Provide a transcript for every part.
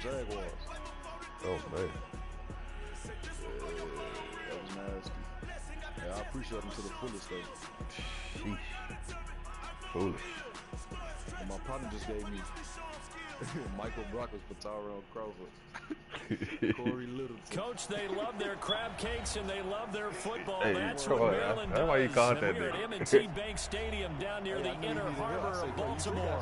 Jaguars. Oh, man. That was nasty. Yeah, I appreciate him to the fullest, though. Sheesh. Foolish. And my partner just gave me Michael Brockers for Tyrone Crawford. Corey Littleton. Coach, they love their crab cakes and they love their football. Hey, that's come what on, Maryland that's why you does. call it And that we're at thing. M&T Bank Stadium down near the inner harbor of Baltimore.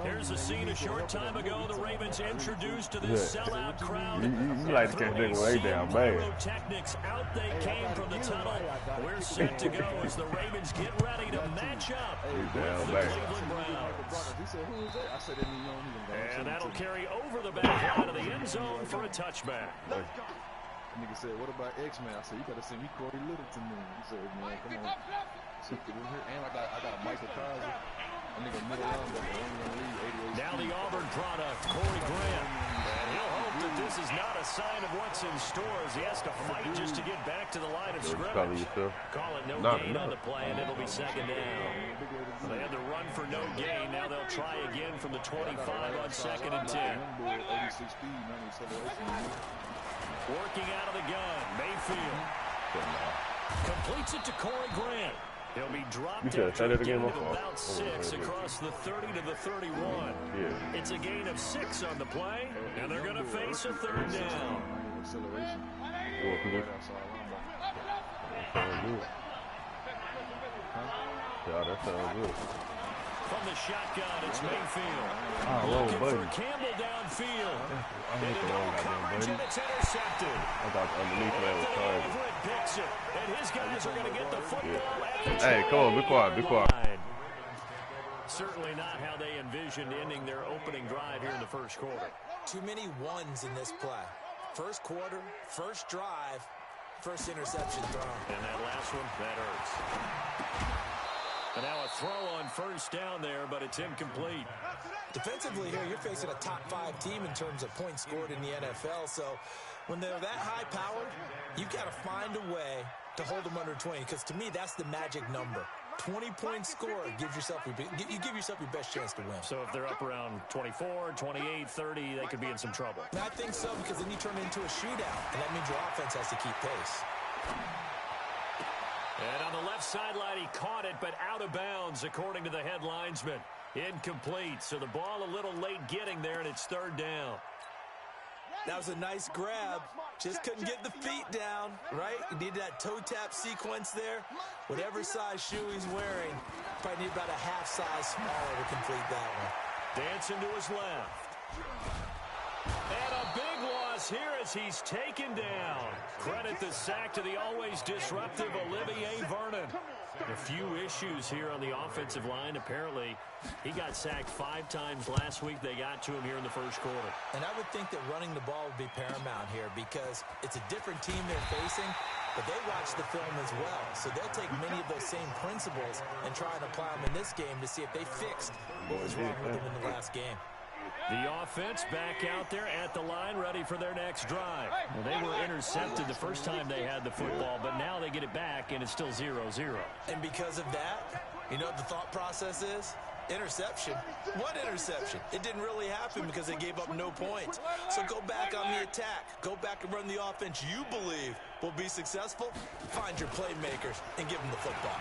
Here's a scene a short time ago the Ravens introduced to this sellout crowd. You like to catch niggas way down, man. Pyrotechnics out they came from the tunnel. We're set to go as the Ravens get ready to match up with the Cleveland Browns. And that'll carry over the back line of the end zone for a touchback. Nigga said, what about X-Men? I said, you gotta send me Corey Littleton then. He said, man, come on. So, and I got a Michael Kaiser. A nigga middle linebacker, only gonna lead 88. Now the Auburn product, Corey Grant. And he'll hope that this is not a sign of what's in store as he has to fight just to get back to the line of scrimmage. Call it no gain on the play, and it'll be second down. They had to run for no gain. Now they'll try again from the 25 on second and 10. Working out of the gun, Mayfield completes it to Corey Grant. He'll be dropped after a gain of about 6 across the 30 to the 31. Yeah. It's a gain of 6 on the play, and they're going to face a third down. Yeah, that sounds good. From the shotgun, it's Mayfield. Looking for Campbell downfield. I Coverage, and it's intercepted. I thought underneath that was target. Everett picks it, and his guys are going to get the football at the Hey, come on, be quiet, be quiet. Certainly not how they envisioned ending their opening drive here in the first quarter. Too many ones in this play. First quarter, first drive, first interception thrown. And that last one, that hurts. And now a throw on first down there, but it's incomplete. Defensively here, you're facing a top 5 team in terms of points scored in the NFL. So when they're that high-powered, you've got to find a way to hold them under 20. Because to me, that's the magic number. 20-point score gives yourself you give yourself your best chance to win. So if they're up around 24, 28, 30, they could be in some trouble. And I think so, because then you turn it into a shootout, and that means your offense has to keep pace. And on the left sideline, he caught it, but out of bounds, according to the head linesman. Incomplete, so the ball a little late getting there, and it's third down. That was a nice grab. Just couldn't get the feet down, right? You need that toe tap sequence there. Whatever size shoe he's wearing, probably need about a half size smaller to complete that one. Dancing to his left. And a big loss here as he's taken down. Credit the sack to the always disruptive Olivier Vernon. A few issues here on the offensive line. Apparently, he got sacked 5 times last week. They got to him here in the first quarter. And I would think that running the ball would be paramount here because it's a different team they're facing, but they watch the film as well. So they'll take many of those same principles and try and apply them in this game to see if they fixed what was wrong with them in the last game. The offense back out there at the line, ready for their next drive. Well, they were intercepted the first time they had the football, but now they get it back, and it's still 0-0. And because of that, you know what the thought process is? Interception. What interception? It didn't really happen because they gave up no points. So go back on the attack. Go back and run the offense you believe will be successful. Find your playmakers and give them the football.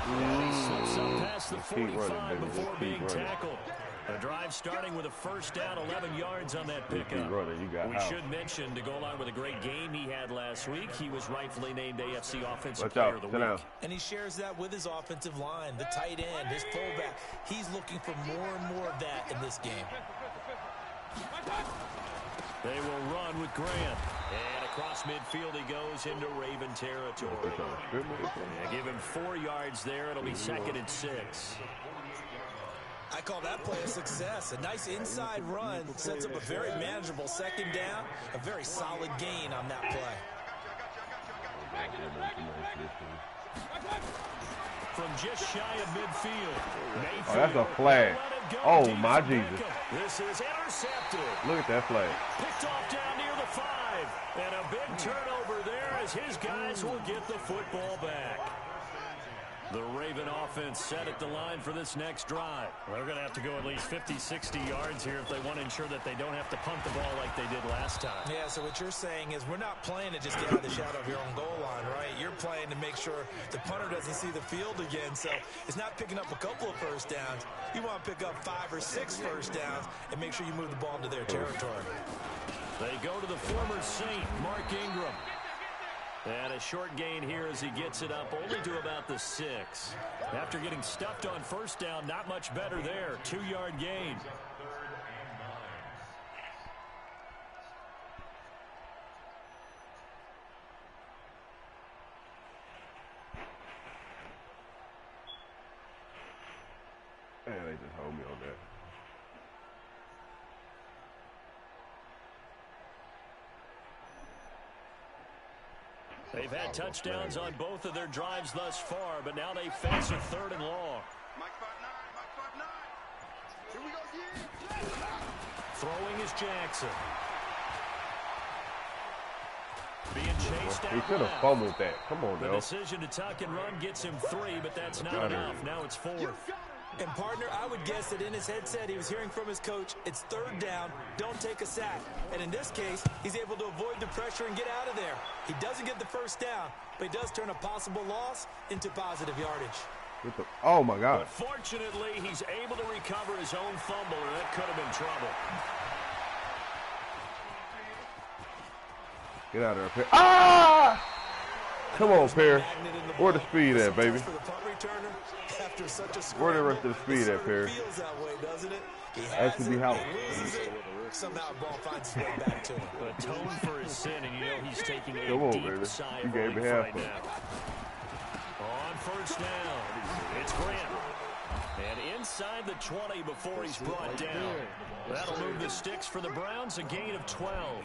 He slips up past the 45 before being tackled. The drive starting with a first down, 11 yards on that pickup. We should mention, to go along with a great game he had last week, he was rightfully named AFC Offensive Player of the Week. And he shares that with his offensive line, the tight end, his fullback. He's looking for more and more of that in this game. They will run with Grant. And across midfield he goes into Raven territory. Give him 4 yards there. It'll be second and 6. I call that play a success. A nice inside run sets up a very manageable second down. A very solid gain on that play. From just shy of midfield. Mayfield. Oh, that's a flag. Oh, my Jesus. This is intercepted. Look at that flag. Picked off down near the 5. And a big turnover there as his guys will get the football back. The Raven offense set at the line for this next drive. Well, they're going to have to go at least 50, 60 yards here if they want to ensure that they don't have to punt the ball like they did last time. Yeah, so what you're saying is we're not playing to just get out of the shadow of your own goal line, right? You're playing to make sure the punter doesn't see the field again. So it's not picking up a couple of first downs. You want to pick up 5 or 6 first downs and make sure you move the ball into their territory. They go to the former Saint, Mark Ingram. And a short gain here as he gets it up only to about the 6. After getting stuffed on first down, not much better there. 2-yard gain. Man, they just hold me on that. They've had touchdowns on both of their drives thus far, but now they face a 3rd and long. Throwing is Jackson. Being chased out. He could have fumbled that. Come on, The though. decision to tuck and run gets him 3, but that's not enough. Now it's 4th. And, partner, I would guess that in his headset he was hearing from his coach, it's 3rd down, don't take a sack. And in this case, he's able to avoid the pressure and get out of there. He doesn't get the first down, but he does turn a possible loss into positive yardage. Oh, my God. But fortunately, he's able to recover his own fumble, and that could have been trouble. Get out of there, Perry. Ah! Come on, Perry. Where the speed at, baby? Where the rest of the speed at, Perry? That should be how. Somehow the ball finds its way back to him. Atone for his sin, and you know he's taking a Come on, deep baby. sigh You of gave me relief half right of it. now. On first down, it's Grant. And inside the 20 before he's brought down. That'll move the sticks for the Browns, a gain of 12.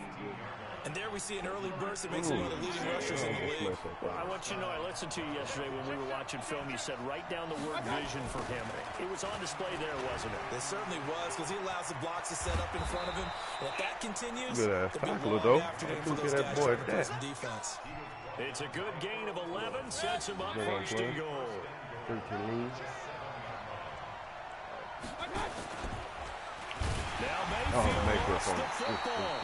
And there we see an early burst that makes him one of the leading rushers in the league. Well, I want you to know, I listened to you yesterday when we were watching film. You said write down the word vision for him. It was on display there, wasn't it? It certainly was, because he allows the blocks to set up in front of him. And if that continues, Good it'll be tackle, a though. long afternoon for Look those at that guys boy trying to play at some defense. It's a good gain of 11, sets him up 1st and goal. Now Mayfield lost the football.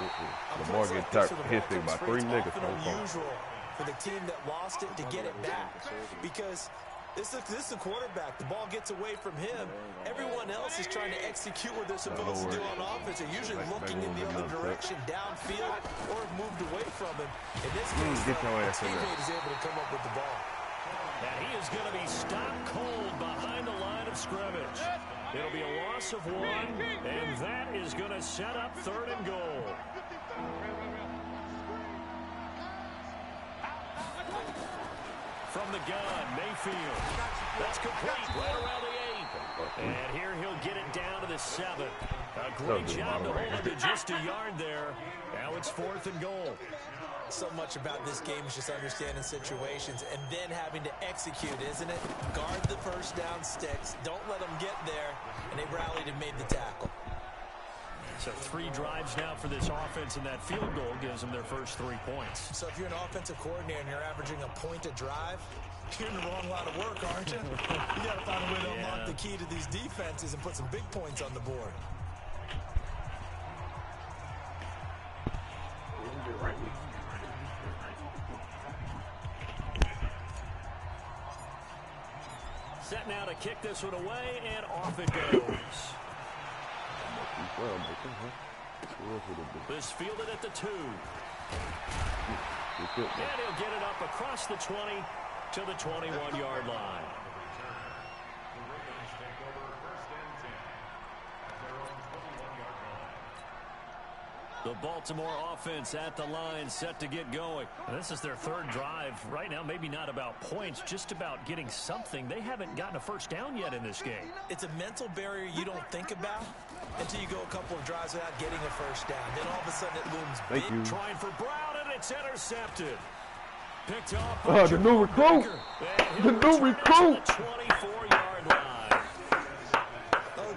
Lamar getting hit by 3 niggas. Unusual for the team that lost it to get it back, because this is a quarterback. The ball gets away from him. Everyone else is trying to execute what they're supposed to do on offense. They're usually looking in the other direction, downfield, or have moved away from him. In this case, teammate is able to come up with the ball. And he is going to be stopped cold behind the line of scrimmage. It'll be a loss of 1, and that is going to set up 3rd and goal. From the gun, Mayfield. That's complete right around the 8. And here he'll get it down to the 7. A great job to hold it to just a yard there. Now it's 4th and goal. So much about this game is just understanding situations and then having to execute, isn't it? Guard the first down sticks. Don't let them get there. And they rallied and made the tackle. So 3 drives now for this offense, and that field goal gives them their first 3 points. So if you're an offensive coordinator and you're averaging a point a drive, you're in the wrong line of work, aren't you? You got to find a way to unlock the key to these defenses and put some big points on the board. Set now to kick this one away, and off it goes. This fielded at the 2. And he'll get it up across the 20 to the 21-yard line. The Baltimore offense at the line, set to get going. And this is their 3rd drive. Right now, maybe not about points, just about getting something. They haven't gotten a first down yet in this game. It's a mental barrier you don't think about until you go a couple of drives without getting a first down. Then all of a sudden it looms big. Trying for Brown, and it's intercepted. Picked off. Oh, the new recruit. The new recruit. 24-yard line.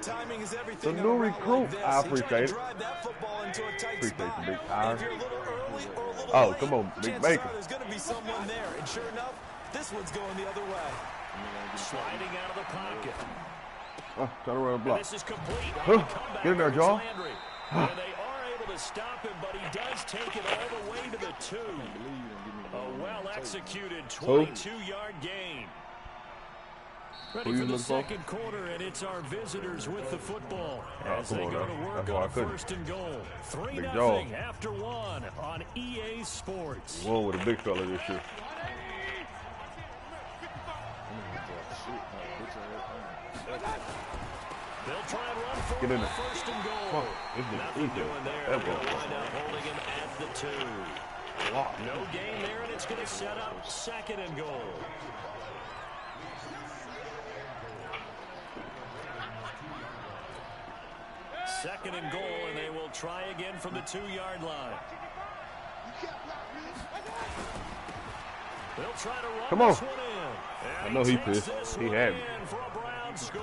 Timing is everything. The new recruit. I appreciate it. Appreciate the big tire. If you're a little early or a little Oh, late, come on, Big chances Baker. are there's going to be someone there. And sure enough, this one's going the other way. Sliding out of the pocket. Trying to run a block. This is complete. Get in there, Jaw. And they are able to stop him, but he does take it all the way to the 2. A well-executed 22-yard gain. Ready for the second quarter, and it's our visitors with the football as they go to work on first and goal. 3-0 after 1 on EA Sports. One with a big fella this year. They'll try and run for Get in there. first and goal. Nothing doing there. They'll wind up holding him at the 2. No gain there, and it's going to set up second and goal. Second and goal, and they will try again from the 2-yard line. They'll try to run this one in. I know he pissed. He had me. For a Browns score.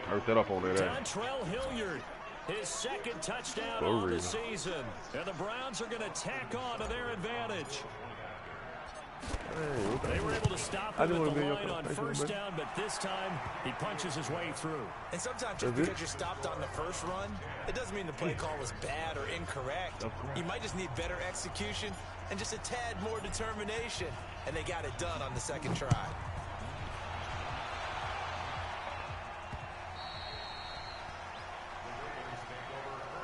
Hurt that up on there. Dontrell Hilliard, his second touchdown on the season. And the Browns are going to tack on to their advantage. They were able to stop him at the line on first down, but this time he punches his way through. And sometimes just because you're stopped on the first run, it doesn't mean the play call was bad or incorrect. You might just need better execution and just a tad more determination. And they got it done on the second try.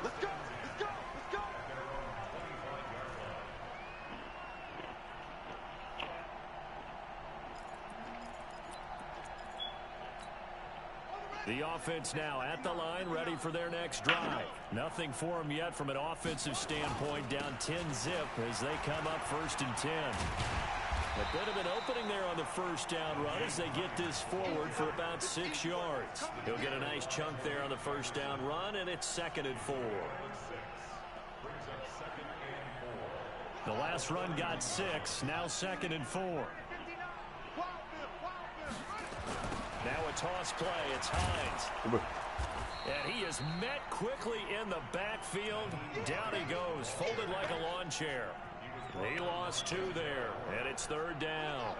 Let's go! Let's go! Let's go! The offense now at the line, ready for their next drive. Nothing for them yet from an offensive standpoint, down 10-zip as they come up first and 10. A bit of an opening there on the first down run as they get this forward for about 6 yards. He'll get a nice chunk there on the first down run, and it's second and 4. The last run got 6, now second and 4. Now a toss play, it's Hines. And he is met quickly in the backfield. Down he goes, folded like a lawn chair. He lost 2 there, and it's third down.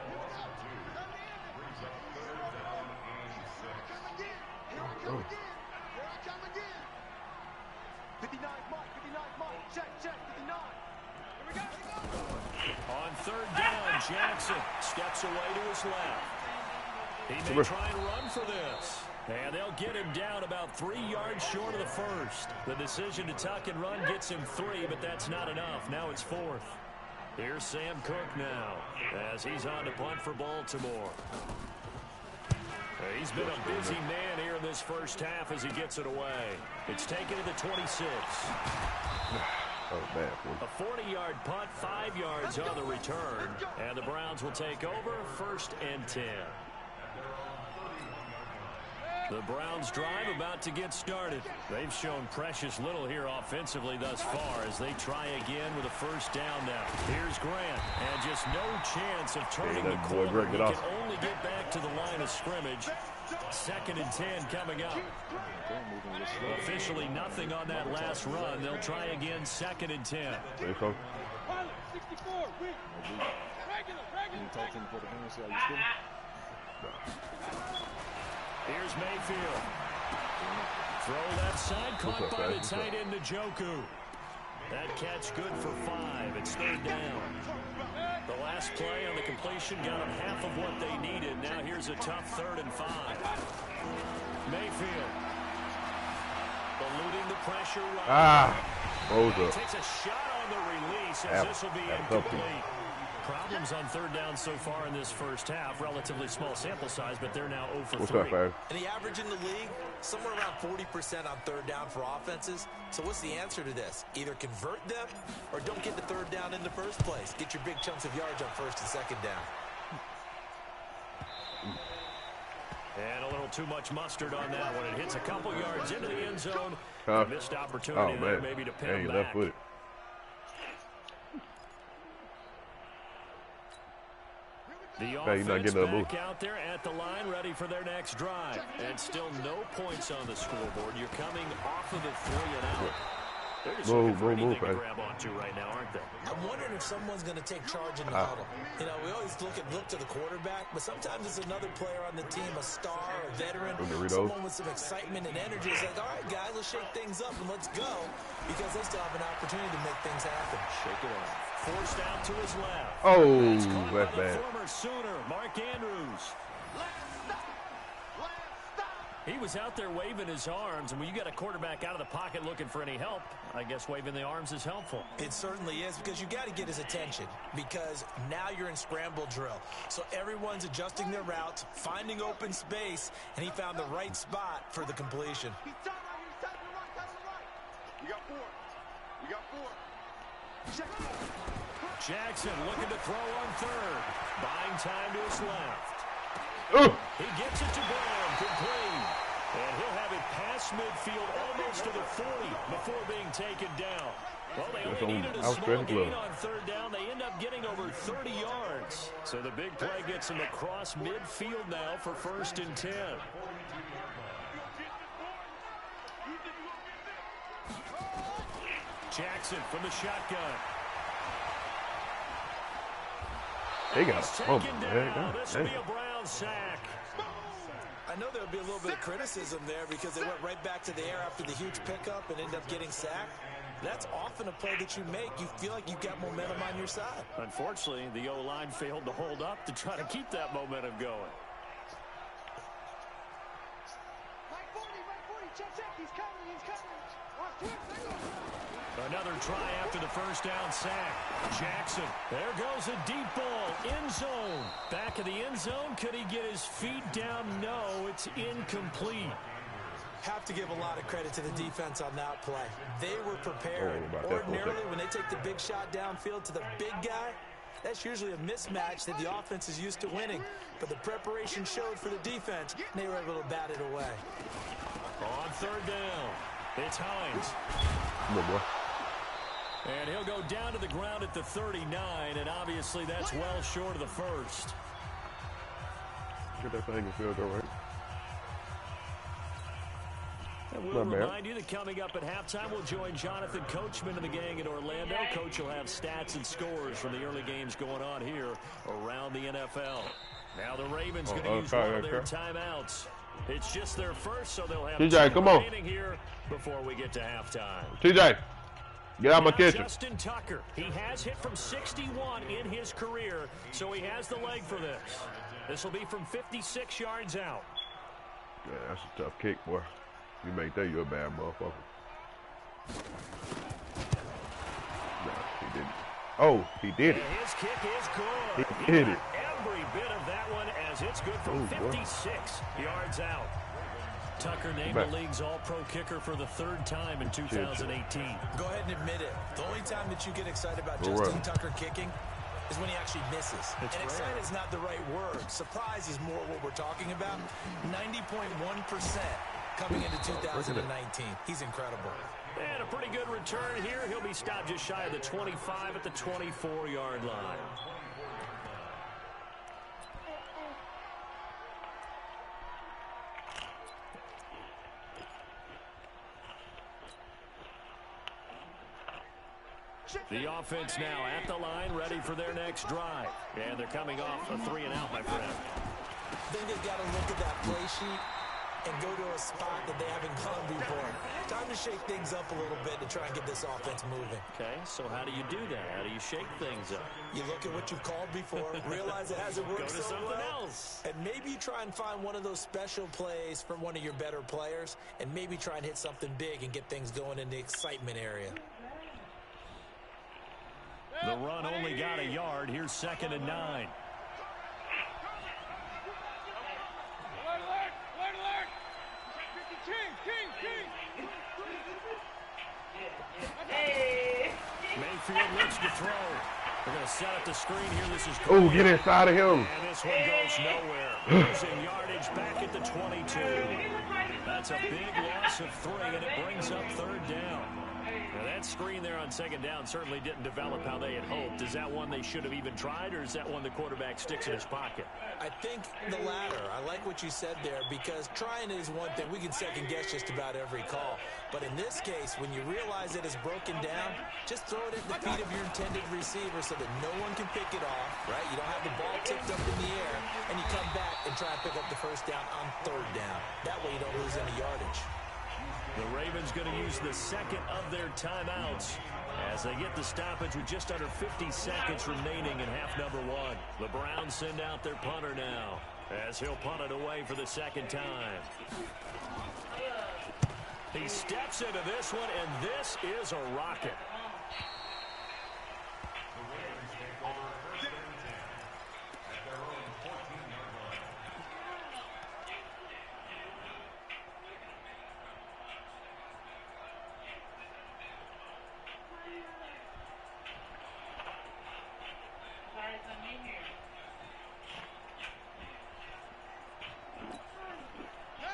On third down, Jackson steps away to his left. He may try and run for this. And they'll get him down about 3 yards short of the first. The decision to tuck and run gets him 3, but that's not enough. Now it's 4th. Here's Sam Cook now as he's on to punt for Baltimore. He's been a busy man here in this first half as he gets it away. It's taken to the 26. A 40-yard punt, 5 yards on the return. And the Browns will take over first and 10. The Browns drive about to get started. They've shown precious little here offensively thus far as they try again with a first down now. Here's Grant, and just no chance of turning the corner. He can only get back to the line of scrimmage. Second and 10 coming up. Officially nothing on that last run. They'll try again second and 10. Here's Mayfield. Throw left side, caught by the tight end Njoku. That catch good for 5. It's third down. The last play on the completion got them half of what they needed. Now here's a tough 3rd and 5. Mayfield. Eluding the pressure. He takes a shot on the release as this will be incomplete. Problems on third down so far in this first half. Relatively small sample size, but they're now 0 for 3. What's up, And the average in the league, somewhere around 40% on third down for offenses. So what's the answer to this? Either convert them or don't get the third down in the first place. Get your big chunks of yards on first and second down. And a little too much mustard on that one. It hits a couple yards into the end zone. A missed opportunity there maybe to pin him back. The offense back out there at the line, ready for their next drive. And still no points on the scoreboard. You're coming off of the 3 and out. They're just looking for anything to grab onto right now, aren't they? I'm wondering if someone's going to take charge in the huddle. You know, we always look to the quarterback, but sometimes it's another player on the team, a star, a veteran, someone with some excitement and energy. It's like, all right, guys, let's shake things up and let's go, because they still have an opportunity to make things happen. Shake it off. Forced out to his left. Oh, that's bad. Former Sooner, Mark Andrews. He was out there waving his arms, and when you got a quarterback out of the pocket looking for any help, I guess waving the arms is helpful. It certainly is, because you got to get his attention, because now you're in scramble drill. So everyone's adjusting their routes, finding open space, and he found the right spot for the completion. We got four. Jackson looking to throw on third. Buying time to his left. He gets it to Brown, complete. And he'll have it past midfield almost to the 40 before being taken down. Well, they only needed a small gain on third down. They end up getting over 30 yards. So the big play gets him across midfield now for 1st and 10. Jackson from the shotgun. They got a This will be a Brown sack. I know there'll be a little bit of criticism there because they went right back to the air after the huge pickup and end up getting sacked. That's often a play that you make. You feel like you've got momentum on your side. Unfortunately, the O-line failed to hold up to try to keep that momentum going. Another try after the first down sack. Jackson. There goes a deep ball. End zone. Back of the end zone. Could he get his feet down? No, it's incomplete. Have to give a lot of credit to the defense on that play. They were prepared. Ordinarily, when they take the big shot downfield to the big guy, that's usually a mismatch that the offense is used to winning. But the preparation showed for the defense, and they were able to bat it away. On third down, it's Hines. Good boy. And he'll go down to the ground at the 39, and obviously that's well short of the first. Get that thing in field goal, right? And we'll remind you that coming up at halftime, we'll join Jonathan Coachman and the gang in Orlando. Coach will have stats and scores from the early games going on here around the NFL. Now the Ravens going to use one of their timeouts. It's just their first, so they'll have TJ, come on. Here before we get to halftime. TJ, get out of my kitchen. Justin Tucker, he has hit from 61 in his career, so he has the leg for this. This will be from 56 yards out. Yeah, that's a tough kick, boy. You make that, you're a bad motherfucker. No, he didn't. Oh, he did it. And his kick is good. He did it. Every bit of that one as it's good from 56 yards out. Tucker named the league's all-pro kicker for the 3rd time in 2018. Go ahead and admit it. The only time that you get excited about Justin Tucker kicking is when he actually misses. And excited is not the right word. Surprise is more what we're talking about. 90.1% coming into 2019. He's incredible. And a pretty good return here. He'll be stopped just shy of the 25 at the 24-yard line. The offense now at the line, ready for their next drive. And they're coming off a 3-and-out, my friend. I think they've got to look at that play sheet and go to a spot that they haven't gone before. Time to shake things up a little bit to try and get this offense moving. Okay, so how do you do that? How do you shake things up? You look at what you've called before, realize it hasn't worked go to so something well, else. and maybe try and find one of those special plays from one of your better players, and maybe try and hit something big and get things going in the excitement area. The run only got a yard. Here's 2nd and 9. Mayfield looks to throw. They're going to set up the screen here. This is great. Oh, get inside of him. And this one goes nowhere. Losing yardage back at the 22. That's a big loss of 3, and it brings up 3rd down. Now that screen there on second down certainly didn't develop how they had hoped. Is that one they should have even tried, or is that one the quarterback sticks in his pocket? I think the latter. I like what you said there, because trying is one thing. We can second guess just about every call. But in this case, when you realize that it's broken down, just throw it at the feet of your intended receiver so that no one can pick it off, right? You don't have the ball tipped up in the air, and you come back and try and pick up the first down on third down. That way you don't lose any yardage. The Ravens going to use the second of their timeouts as they get the stoppage with just under 50 seconds remaining in half number one. The Browns send out their punter now as he'll punt it away for the second time. He steps into this one, and this is a rocket.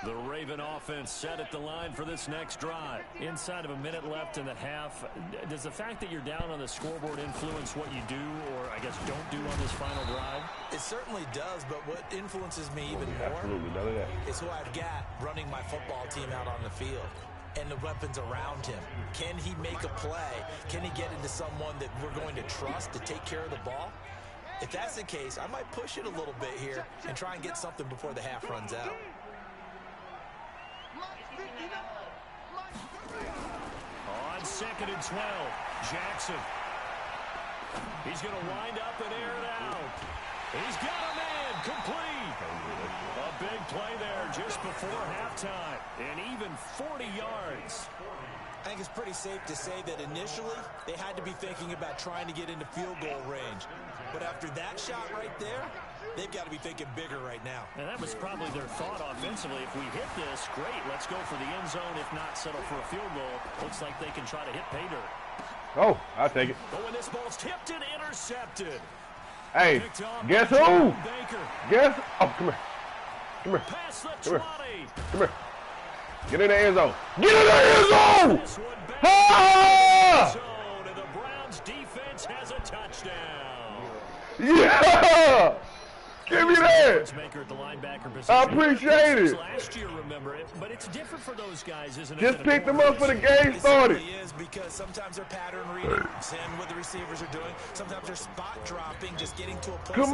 The Raven offense set at the line for this next drive. Inside of a minute left in the half, does the fact that you're down on the scoreboard influence what you do, or I guess don't do on this final drive? It certainly does, but what influences me even more is who I've got running my football team out on the field and the weapons around him. Can he make a play? Can he get into someone that we're going to trust to take care of the ball? If that's the case, I might push it a little bit here and try and get something before the half runs out. On 2nd and 12, Jackson. He's going to wind up and air it out. He's got a man complete. A big play there just before halftime, and even 40 yards. I think it's pretty safe to say that initially they had to be thinking about trying to get into field goal range. But after that shot right there, they've got to be thinking bigger right now. And that was probably their thought offensively. If we hit this, great, let's go for the end zone. If not, settle for a field goal. Looks like they can try to hit pay dirt. Oh, I'll take it. But when this ball's tipped and intercepted. Hey, guess who? Guess? Oh, come here. Come here. Pass the 20. Come here. Get in the end zone. Get in the end zone! Ah! And the Browns defense has a touchdown. Yeah! Give me that. I appreciate it. Last year, remember it, but it's different for those guys, isn't it? Just pick them up for the game started. It is, because sometimes they're pattern reading, seeing what the receivers are doing. Sometimes they're spot dropping, just getting to a place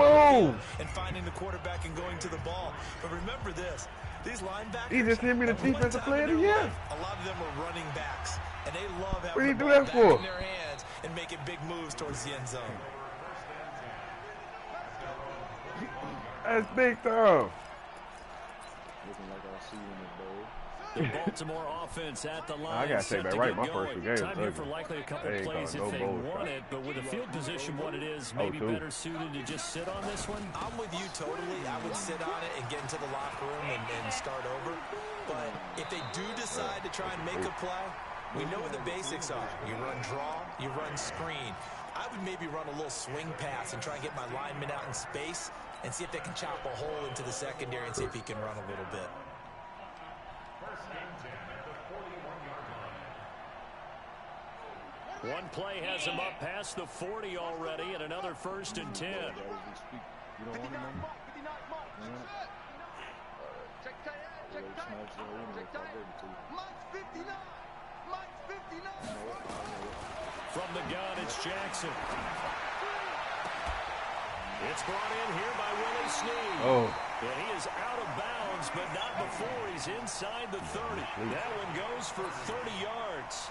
and finding the quarterback and going to the ball. But remember this. These linebackers, he just hit me the defensive player of the year. A lot of them are running backs, and they love having what do you the do ball that back for? in their hands and making big moves towards the end zone. That's big time. Looking like I see in the bowl. The Baltimore offense at the line. I gotta take that right. My first 2 games. Time here for likely a couple plays if they want it, but with the field position what it is, maybe better suited to just sit on this one. I'm with you totally. I would sit on it and get into the locker room and start over. But if they do decide to try and make a play, we know what the basics are. You run draw, you run screen. I would maybe run a little swing pass and try and get my lineman out in space and see if they can chop a hole into the secondary and see if he can run a little bit. One play has him up past the 40 already, and another 1st and 10. You don't want him on? From the gun, it's Jackson. It's brought in here by Willie Snead. Oh. And he is out of bounds, but not before he's inside the 30. That one goes for 30 yards.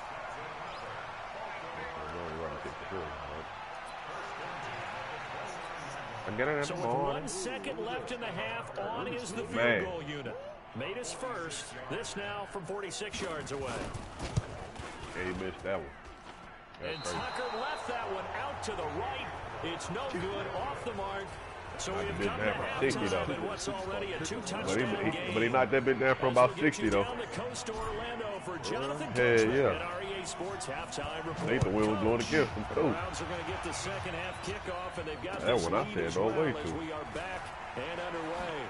So with 1 second left in the half, on is the field goal unit. Made his first. This now from 46 yards away. Yeah, he missed that one. And Tucker left that one out to the right. It's no good, off the mark. So we've come to halftime in what's already a 2-touchdown game. But he knocked that bit down from about 60, though. Down the coast to Orlando for Jonathan yeah. at REA Sports halftime report. Nathan Will was blowing against him, too. The Browns are going to get the second half kickoff, and they've got that one I said, no way, as we are back and underway.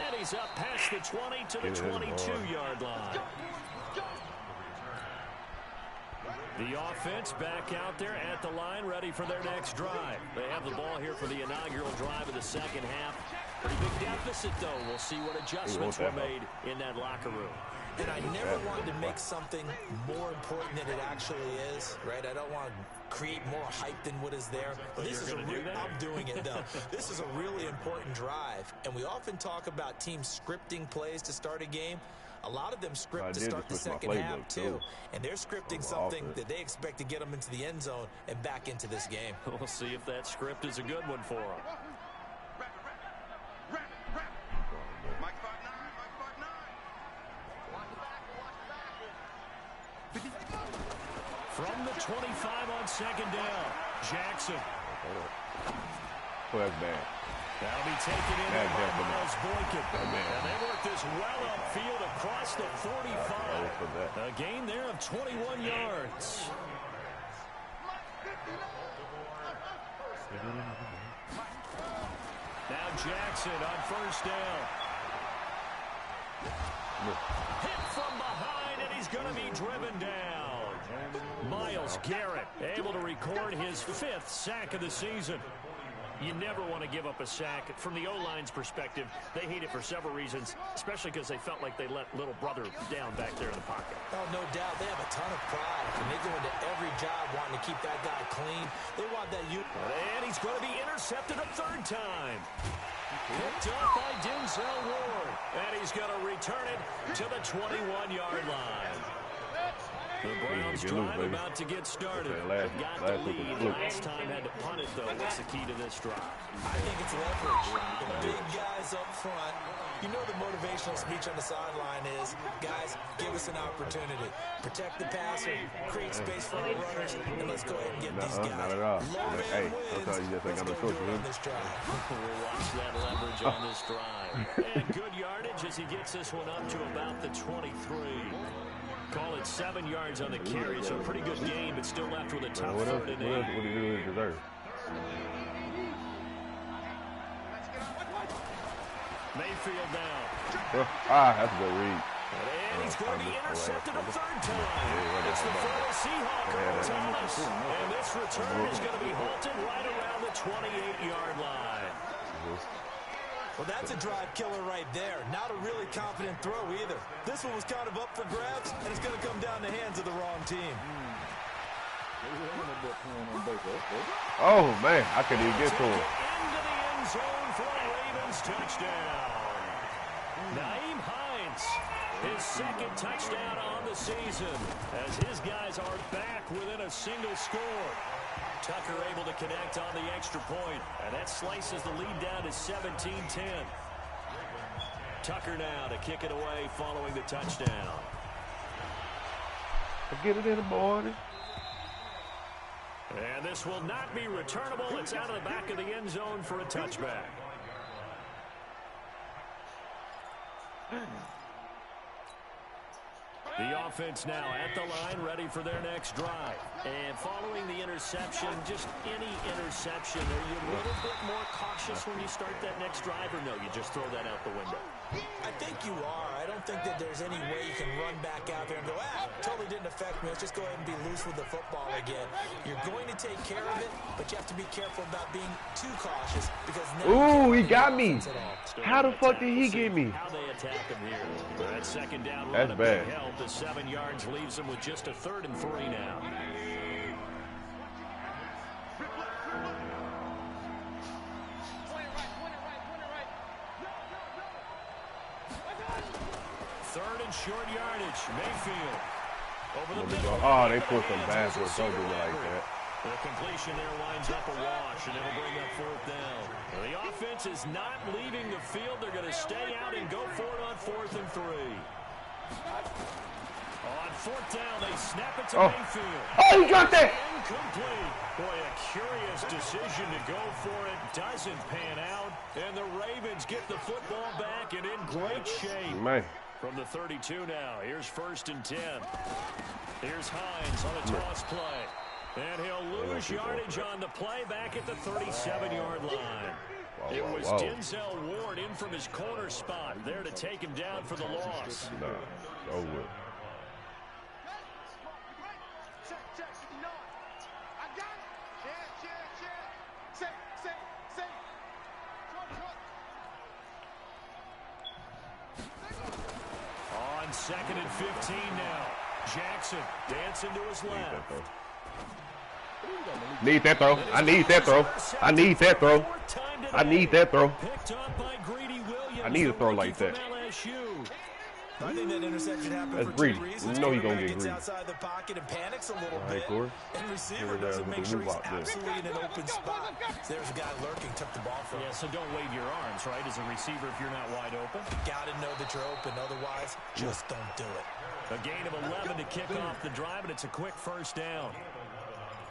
And he's up past the 20 to the 22-yard line. The offense back out there at the line, ready for their next drive. They have the ball here for the inaugural drive of the second half. Pretty big deficit, though. We'll see what adjustments were made in that locker room. And I never wanted to make something more important than it actually is, right? I don't want to create more hype than what is there. But this is I'm doing it, though. This is a really important drive. And we often talk about teams scripting plays to start a game. A lot of them script to start the second half, too. And they're scripting something that they expect to get them into the end zone and back into this game. We'll see if that script is a good one for them. From the 25 on second down, Jackson. Oh, that's bad. That'll be taken in by Miles Boykin. And they work this well upfield across the 45. A gain there of 21 yards. Now Jackson on first down. Hit from behind, and he's going to be driven down. Myles Garrett able to record his 5th sack of the season. You never want to give up a sack. From the O-line's perspective, they hate it for several reasons, especially because they felt like they let little brother down back there in the pocket. Oh, no doubt. They have a ton of pride, and they go into every job wanting to keep that guy clean. They want that unit. And he's going to be intercepted a 3rd time. Picked up by Denzel Ward. And he's going to return it to the 21-yard line. The Browns drive about to get started. Got the lead last time, had to punt it, though. What's the key to this drive? I think it's leverage. The big guys up front. You know the motivational speech on the sideline is, guys, give us an opportunity. Protect the passer, create space for our runners, and let's go ahead and get these guys. Not at all. Hey, sometimes you just think I'm a coach. We'll watch that leverage on this drive. And good yardage as he gets this one up to about the 23. Call it 7 yards on the carry, so a pretty good gain, but still left with a tough 3rd and 8. What do you really deserve? Mayfield now. That's a good read. And he's going to be intercepted a 3rd time. It's the former Seahawk, Earl Thomas. And this return is going to be halted right around the 28-yard line. Well, that's a drive killer right there. Not a really confident throw either. This one was kind of up for grabs, and it's going to come down the hands of the wrong team. Oh, man, I couldn't even get to him. Into the end zone for a Ravens touchdown. Nyheim Hines, his 2nd touchdown on the season, as his guys are back within a single score. Tucker able to connect on the extra point, and that slices the lead down to 17-10. Tucker now to kick it away following the touchdown. Get it in the morning. And this will not be returnable. It's out of the back of the end zone for a touchback. The offense now at the line, ready for their next drive. And following the interception, just any interception, are you a little bit more cautious when you start that next drive, or no, you just throw that out the window? I think you are. I don't think that there's any way you can run back out there and go, totally didn't affect me. Let's just go ahead and be loose with the football again. You're going to take care of it, but you have to be careful about being too cautious because ooh, he got me. How the fuck did he get me? How they attack him here. That second down run, that's bad. Help. The 7 yards leaves them with just a 3rd and 3 now. Third and short yardage. Mayfield over the middle. Oh, they put some backwards. Don't do it like that. The completion there winds up a wash, and it'll bring up 4th down. Well, the offense is not leaving the field. They're going to stay out and go for it on 4th and 3. On 4th down, they snap it to Mayfield. Oh, he got that! Incomplete. Boy, a curious decision to go for it. Doesn't pan out. And the Ravens get the football back and in great shape. Man. From the 32 now, here's 1st and 10. Here's Hines on a toss play. And he'll lose yardage on the play back at the 37-yard line. It was Denzel Ward in from his corner spot there to take him down for the loss. Over. On 2nd and 15 now. Jackson dancing to his left. Need that throw. I need that throw. I need that throw. I need that throw. I need a throw like that. I think that interception happened That's for greedy. two reasons. You know he gonna Quarterback get gets greedy. outside the pocket and panics a little bit. Corey. And receiver Here we go doesn't with make the sure move he's out there. absolutely in an open spot. There's a guy lurking, took the ball from him. Yeah, so don't wave your arms, right, as a receiver if you're not wide open. Gotta know that you're open, otherwise, just don't do it. A gain of 11 to kick off the drive, and it's a quick first down.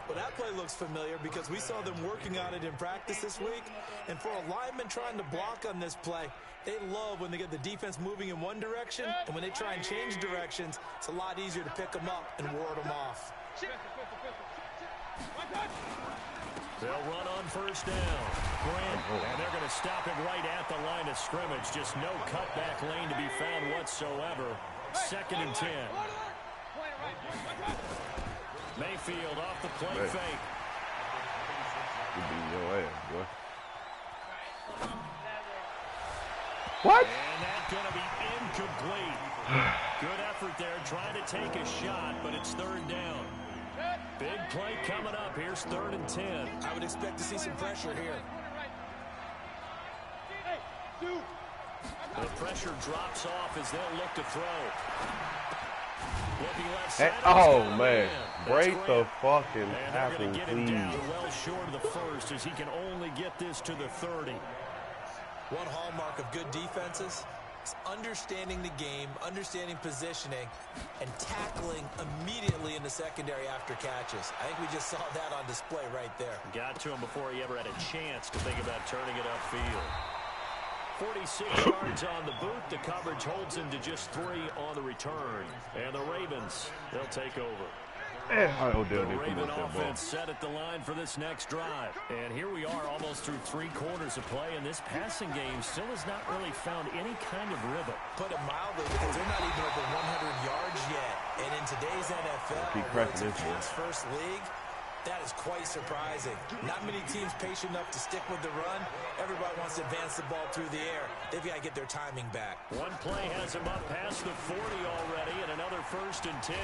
Well, that play looks familiar because we saw them working on it in practice this week. And for a lineman trying to block on this play, they love when they get the defense moving in one direction, and when they try and change directions, it's a lot easier to pick them up and ward them off. They'll run on first down. Grant, and they're going to stop him right at the line of scrimmage. Just no cutback lane to be found whatsoever. 2nd and 10. Mayfield off the play fake. You beat your ass, boy. What? And that's going to be incomplete. Good effort there, trying to take a shot, but it's 3rd down. Big play coming up. Here's 3rd and 10. I would expect to see some pressure here. The pressure drops off as they'll look to throw. Looking left Hey, side. oh, man. Break the fucking And they're going tackle, to get him please. down well short of the first as he can only get this to the 30. One hallmark of good defenses is understanding the game, understanding positioning, and tackling immediately in the secondary after catches. I think we just saw that on display right there. Got to him before he ever had a chance to think about turning it upfield. 46 yards on the boot. The coverage holds him to just 3 on the return. And the Ravens, they'll take over. The The Raven offense set at the line for this next drive. And here we are almost through 3 quarters of play, and this passing game still has not really found any kind of rhythm. Put it mildly, because they're not even over 100 yards yet. And in today's NFL, Keep where it's a pressing this, pass-first league, that is quite surprising. Not many teams patient enough to stick with the run. Everybody wants to advance the ball through the air. They've got to get their timing back. One play has him up past the 40 already, and another 1st and 10.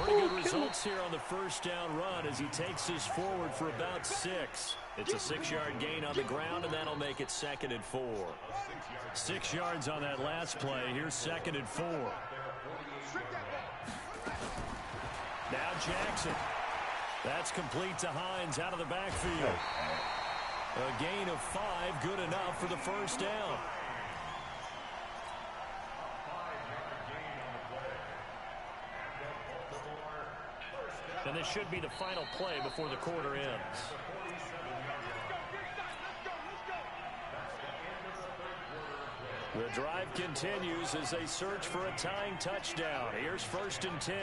Pretty good results here on the first down run as he takes this forward for about 6. It's a 6-yard gain on the ground, and that'll make it 2nd and 4. 6 yards on that last play. Here's 2nd and 4. Now Jackson. That's complete to Hines out of the backfield. A gain of 5, good enough for the first down. And this should be the final play before the quarter ends. The drive continues as they search for a tying touchdown. Here's 1st and 10.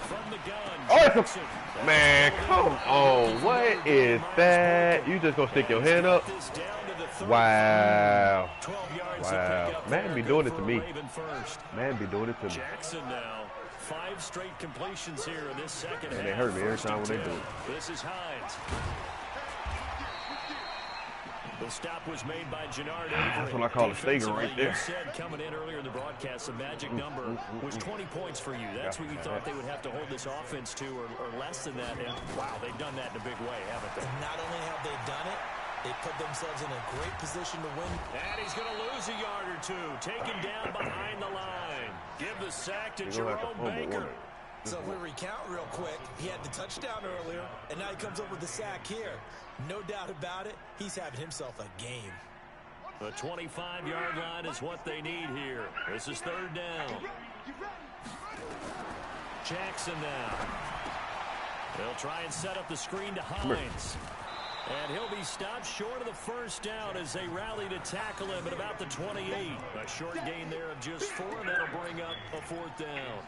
From the gun. Oh, it's a, man, come on. What is that? You just gonna stick your hand up? Wow. Wow. Man be doing it to me. Man be doing it to me. Jackson now. 5 straight completions here in this second half. And they hurt me every time when they do it. This is Hines. The stop was made by Jannard Avery. That's what I call a stinger right there. You said coming in earlier in the broadcast, the magic number was 20 points for you. That's what you thought they would have to hold this offense to, or less than that. And wow, they've done that in a big way, haven't they? And not only have they done it, they put themselves in a great position to win. And he's going to lose a yard or 2. Taken down behind the line. Give the sack to Jerome Baker. So if we recount real quick, he had the touchdown earlier, and now he comes up with the sack here. No doubt about it, he's having himself a game. The 25-yard line is what they need here. This is 3rd down. Jackson now. They'll try and set up the screen to Hines. And he'll be stopped short of the first down as they rally to tackle him at about the 28. A short gain there of just 4, and that'll bring up a 4th down.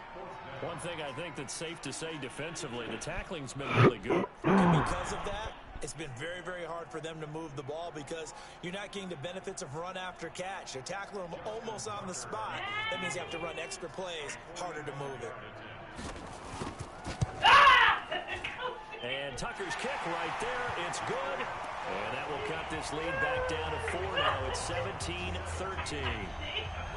One thing I think that's safe to say defensively, the tackling's been really good. And because of that, It's been very, very hard for them to move the ball because you're not getting the benefits of run after catch. They're tackling them almost on the spot. That means you have to run extra plays, harder to move it. And Tucker's kick right there. It's good. And that will cut this lead back down to 4 now. It's 17-13.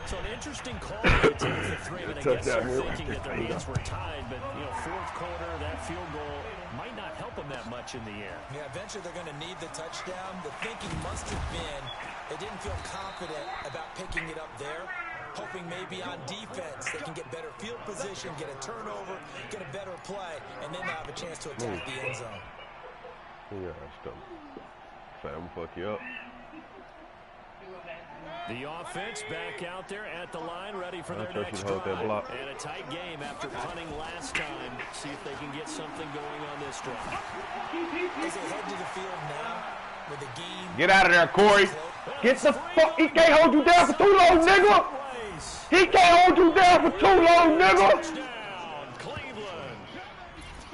So an interesting call to take the three. And I guess they're thinking that their hands were tied. But, you know, fourth quarter, that field goal might not help them that much in the end. Yeah, eventually they're going to need the touchdown. The thinking must have been they didn't feel confident about picking it up there. Hoping maybe on defense they can get better field position, get a turnover, get a better play, and then they'll have a chance to attack the end zone. Yeah, that's dumb. I'm fuck you up. The offense back out there at the line, ready for their next drive. And a tight game after punting last time. See if they can get something going on this drive. As they head to the field now with the game. Get out of there, Corey. Get the fuck. He can't hold you down for too long, nigga. He can't hold you down for too long, nigga. Touchdown, Cleveland.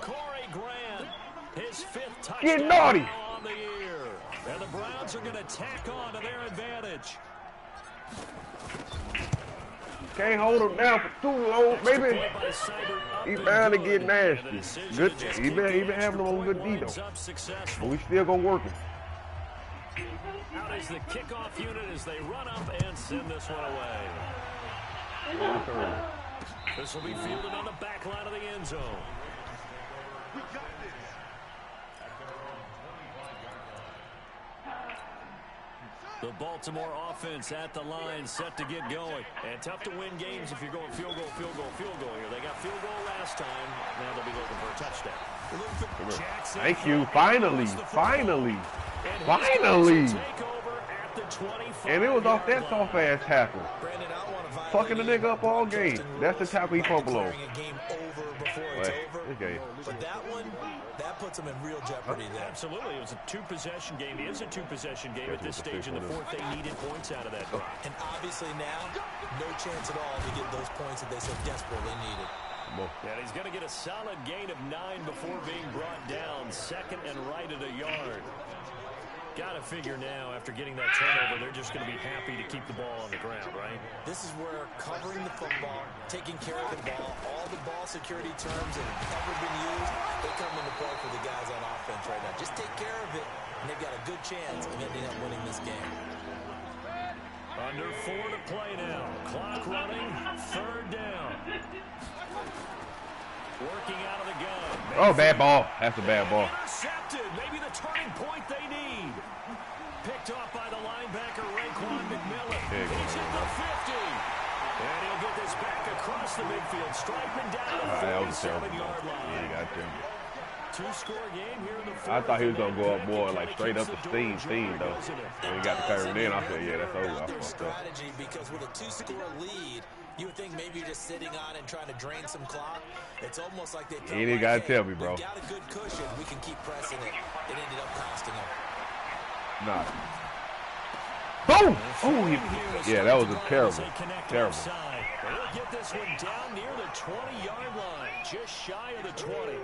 Corey Grant, his 5th touchdown. Get naughty. On the year. And the Browns are going to tack on to their advantage. Can't hold him down for too long, baby. He bound to get nasty. Good. He been having him on good D, though. But we still gonna work him. Out is the kickoff unit as they run up and send this one away. This will be fielded on the back line of the end zone. The Baltimore offense at the line, set to get going. And tough to win games if you're going field goal, field goal, field goal here. They got field goal last time. Now they'll be looking for a touchdown. Jackson, thank you. Finally. Finally. Finally. And it was off that soft-ass tackle. Fucking the nigga up all game. That's the tackle he fumbled on. But that one, that puts them in real jeopardy there. Absolutely. It was a 2-possession game. It is a 2-possession game at this stage in the fourth. They needed points out of that drive. And obviously now, no chance at all to get those points that they so desperately needed. And he's going to get a solid gain of 9 before being brought down. Second and right at a yard. Got to figure now, after getting that turnover, they're just going to be happy to keep the ball on the ground, right? This is where covering the football, taking care of the ball, all the ball security terms that have ever been used, they come into play for the guys on offense right now. Just take care of it, and they've got a good chance of ending up winning this game. Under 4 to play now. Clock running, 3rd down. Working out of the gun. Oh, bad ball. That's a bad ball. Intercepted. Maybe the turning point they need. Picked off by the linebacker, Raekwon McMillan. He's at the 50. And he'll get this back across the midfield. Striping down the 47-yard line. Yeah, you got to. 2-score game here in the fourth. I thought he was going to go up more like straight up the steam, though. When he got the curve in, I said, yeah, that's over. I fucked up. Strategy, because with a 2-score lead, you would think maybe you're just sitting on and trying to drain some clock. It's almost like they You ain't got to tell me, bro. We got a good cushion. We can keep pressing it. It ended up costing them. Nah. Boom! Oh, yeah, that was a terrible. We'll get this one down near the 20-yard line. Just shy of the 20.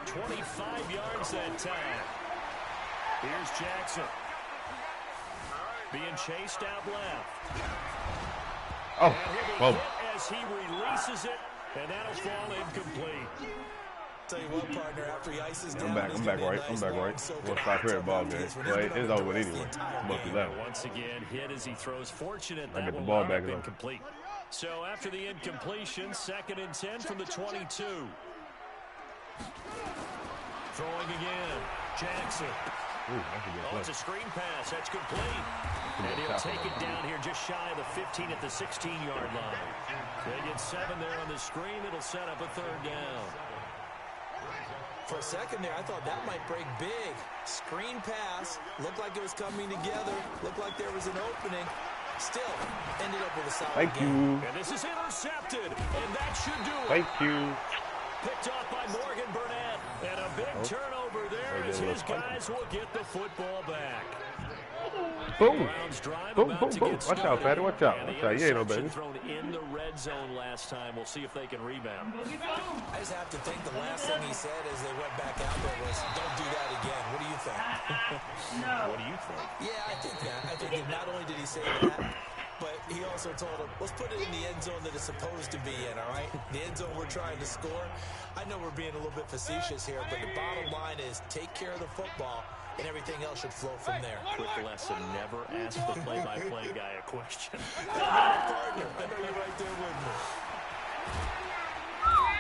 25 yards that time. Here's Jackson. Being chased out left. Oh, well. As he releases it, and that'll fall incomplete. Tell you what, partner, after he ices down, I'm back right. We'll stop here at ball game. Well, it's over with anyway. Once again, hit as he throws. Fortunate I that get the one ball wound back up incomplete. So after the incompletion, 2nd and 10 from the 22. Throwing again. Jackson. Ooh, it's a screen pass. That's complete. And he'll take it down here just shy of the 15 at the 16-yard line. They get 7 there on the screen. It'll set up a 3rd down. For a second there, I thought that might break big. Screen pass. Looked like it was coming together. Looked like there was an opening. Still, ended up with a solid Thank game. you. And this is intercepted. And that should do it. Thank you. Picked off by Morgan Burnett. And a big turnover there as his guys will get the football back. Boom. Boom, boom, boom. Watch out, fatty. Watch out. Watch out. You ain't no baby. Thrown in the red zone last time. We'll see if they can rebound. I just have to think the last thing he said as they went back out there was, don't do that again. What do you think? What do you think? Yeah, I think that. I think that not only did he say that, but he also told him, let's put it in the end zone that it's supposed to be in, all right? The end zone we're trying to score. I know we're being a little bit facetious here, but the bottom line is take care of the football, and everything else should flow from there. Quick lesson, never ask the play-by-play guy a question. Partner, I know you're right there with me.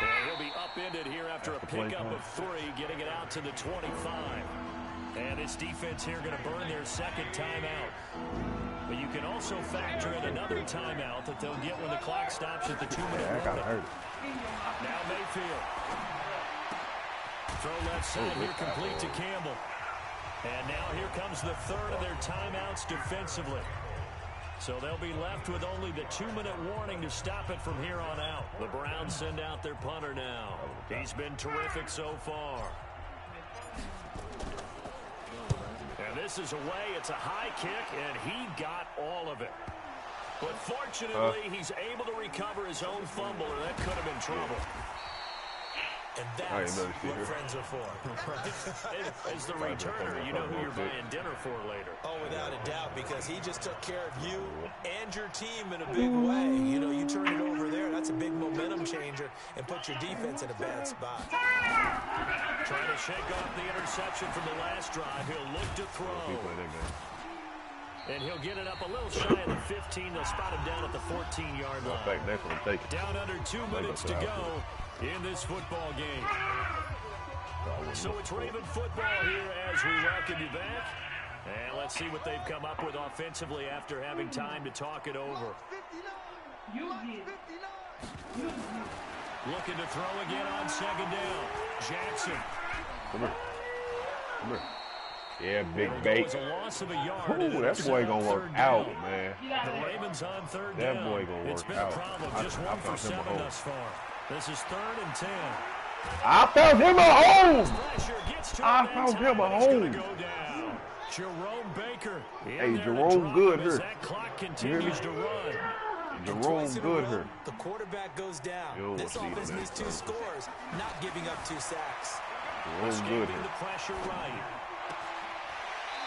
And he'll be upended here after a pickup of 3, getting it out to the 25. And this defense here going to burn their second timeout. But you can also factor in another timeout that they'll get when the clock stops at the 2-minute I got hurt. Now Mayfield. Throw left side here complete to Campbell. And now here comes the third of their timeouts defensively. So they'll be left with only the 2-minute warning to stop it from here on out. The Browns send out their punter now. He's been terrific so far. And this is away. It's a high kick, and he got all of it. But fortunately, he's able to recover his own fumble, or that could have been trouble. And that's what friends are for. As the returner, you know who you're buying dinner for later. Oh, without a doubt, because he just took care of you and your team in a big way. You know, you turn it over there, that's a big momentum changer and put your defense in a bad spot. Trying to shake off the interception from the last drive. He'll look to throw. And he'll get it up a little shy of the 15. They'll spot him down at the 14-yard line. Down under 2 minutes to go in this football game. So it's Raven football here as we welcome you back. And let's see what they've come up with offensively after having time to talk it over. Looking to throw again on second down. Jackson. Come here. Come here. Yeah, big bait. Ooh, that boy gonna work out, man. The Ravens on third that down. boy gonna work out. It's been a problem. Just 1 for 7 thus far. This is 3rd and 10. I found him a home. I found him a home. Jerome Baker. Hey, Jerome good here. That clock continues to run. Jerome good here. The quarterback goes down. This offense needs 2 scores, not giving up 2 sacks. Jerome good here. The pressure right.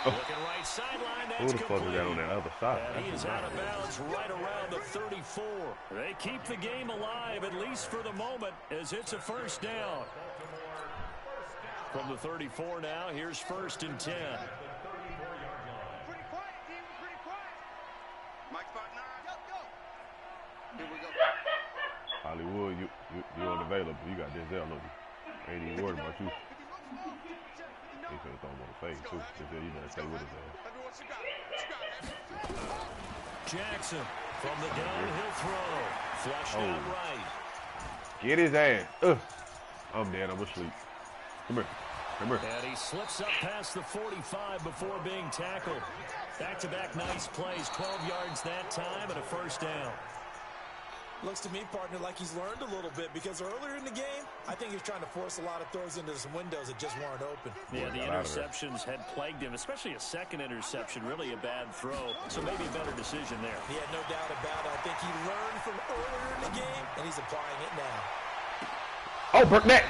Looking right sideline, that's who the fuck is that on that other side? And he is out of bounds right around the 34. They keep the game alive, at least for the moment, as it's a first down. From the 34 now, here's 1st and 10. Pretty quiet, team. Pretty quiet. Mike spot 9. Go. Here we go. Hollywood, you unavailable. You got Denzel on you. Ain't even worried about you. He finna throw him on the face, too. He said he better stay with his ass. Jackson from the downhill throw. Flushed out right. Get his ass. I'm dead. I'm asleep. Come here. Come here. And he slips up past the 45 before being tackled. Back-to-back nice plays. 12 yards that time and a first down. Looks to me, partner, like he's learned a little bit because earlier in the game, I think he's trying to force a lot of throws into some windows that just weren't open. Yeah, the interceptions had plagued him, especially a second interception, really a bad throw. So maybe a better decision there. Yeah, no doubt about it. I think he learned from earlier in the game, and he's applying it now. Oh, Burnett.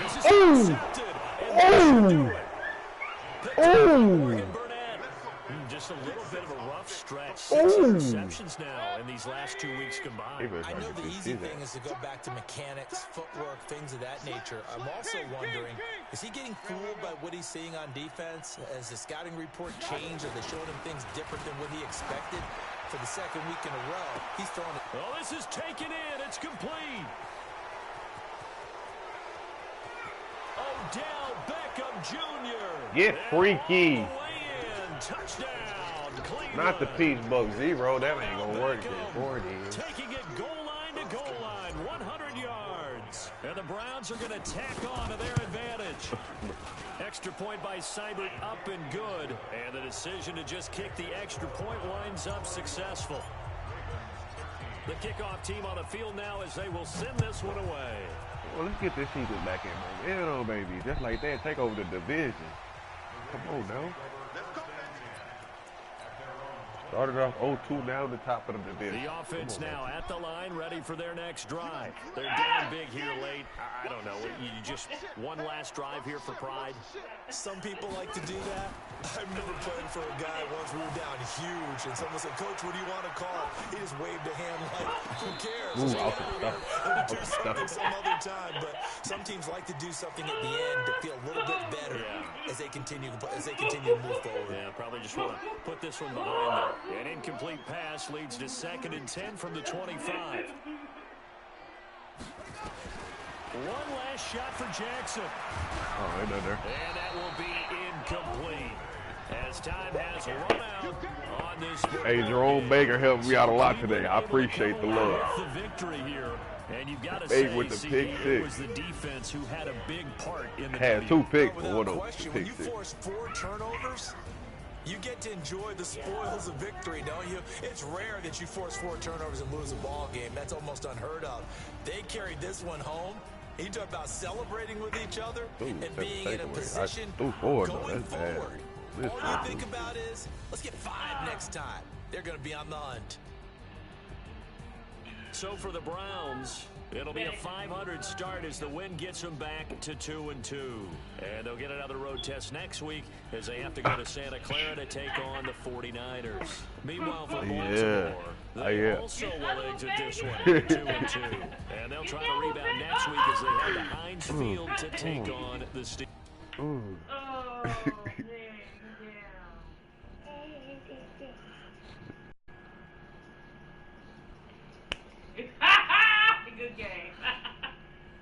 Oh. Just a little bit of a rough stretch. 6 interceptions now in these last 2 weeks combined. I know the easy thing is to go back to mechanics, footwork, things of that nature. I'm also wondering, is he getting fooled by what he's seeing on defense? Has the scouting report changed? Are they showing him things different than what he expected? For the second week in a row, he's throwing it. Oh, this is taken in. It's complete. Odell Beckham Jr. Get freaky. Touchdown. Not the Peach Buck Zero. That ain't gonna work for it. Taking it goal line to goal line, 100 yards. And the Browns are going to tack on to their advantage. Extra point by Seibert up and good. And the decision to just kick the extra point winds up successful. The kickoff team on the field now as they will send this one away. Well, let's get this season back in momentum, baby. Just like that, take over the division. Come on, now. Started off 0-2, now the top of the division. The offense now at the line, ready for their next drive. They're down big here late. I don't know. You just one last drive here for pride? Some people like to do that. I remember playing for a guy once. We were down huge, and someone said, "Coach, what do you want to call?" He just waved a hand like, "Who cares? Let's get out of here and do something some other time." But some teams like to do something at the end to feel a little bit better as they continue to move forward. Yeah, probably just want to put this one behind them. An incomplete pass leads to 2nd and 10 from the 25. One last shot for Jackson. Oh, ain't no there. And that will be incomplete. As time has run out on this. Hey, Jerome Baker helped me out a lot today. I appreciate the love. The victory here. And you've got to Big say, with the pick it six. was the defense who had a big part in the Had W. 2 picks, but Without one of them question, pick when you 6. force 4 turnovers, you get to enjoy the spoils of victory, don't you? It's rare that you force 4 turnovers and lose a ball game. That's almost unheard of. They carried this one home. You talk about celebrating with each other and being in a position going forward. All you think about is, let's get 5 next time. They're going to be on the hunt. So for the Browns, it'll be a 500 start as the win gets them back to 2-2. And they'll get another road test next week as they have to go to Santa Clara to take on the 49ers. Meanwhile, for Baltimore, they also will exit this one 2-2. And they'll try to rebound next week as they head to Heinz Field to take on the Steelers.